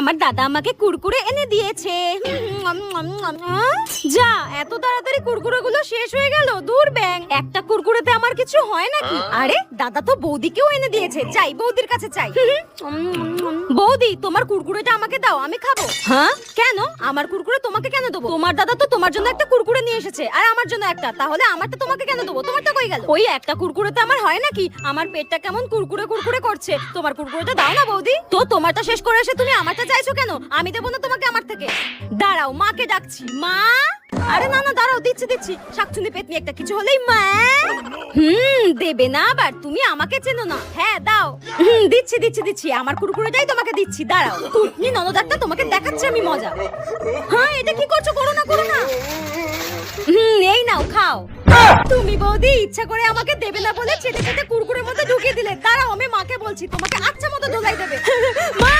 আমার দাদা আমাকে কুরকুরে এনে দিয়েছে। যা, এত তাড়াতাড়ি কুরকুরেগুলো শেষ হয়ে গেল। দূর ব্যাং, একটা কুরকুরেতে আমার কিছু হয় নাকি? আরে দাদা তো বৌদিকেও এনে দিয়েছে, চাই বৌদির কাছে চাই। বৌদি, তোমার কুরকুরেটা আমাকে দাও, আমি খাবো। হ্যাঁ কেন? আমার কুরকুরে তোমাকে কেন দেবো? তোমার দাদা তো তোমার জন্য একটা কুরকুরে নিয়ে এসেছে আর আমার জন্য একটা, তাহলে আমারটা তোমাকে কেন দেবো? তোমারটা কই গেল? ওই একটা কুরকুরেতে আমার হয় নাকি? আমার পেটটা কেমন কুরকুরে কুরকুরে করছে। তোমার কুরকুরেটা দাও না বৌদি। তো তোমারটা শেষ করে এসে তুমি আমারটা চাইছো কেন? আমি দেবো না তোমাকে আমার থেকে। দাঁড়াও, মাকে ডাকছি। মা! আরে না না, দাঁড়াও, দিচ্ছি দিচ্ছি। শাকচুন্নি পেতনি একটা কিছু হলেই মা। দেবে না আবার? তুমি আমাকে চেনো না। হ্যাঁ দাও। দিচ্ছি দিচ্ছি দিচ্ছি, আমার কুরকুরেটাই তোমাকে দিচ্ছি। দাঁড়াও, কুটনি ননদ একটা তোমাকে দেখাচ্ছি আমি মজা। হ্যাঁ, এটা কি করছো? করো না করো না। এই নাও, খাও। তুমি বৌদি ইচ্ছা করে আমাকে দেবে না বলে চেটে চেটে কুরকুরের মধ্যে ঢুকিয়ে দিলে। দাঁড়াও, আমি মাকে বলছি, তোমাকে আচ্ছা মতো ধোলাই দেবে। মা!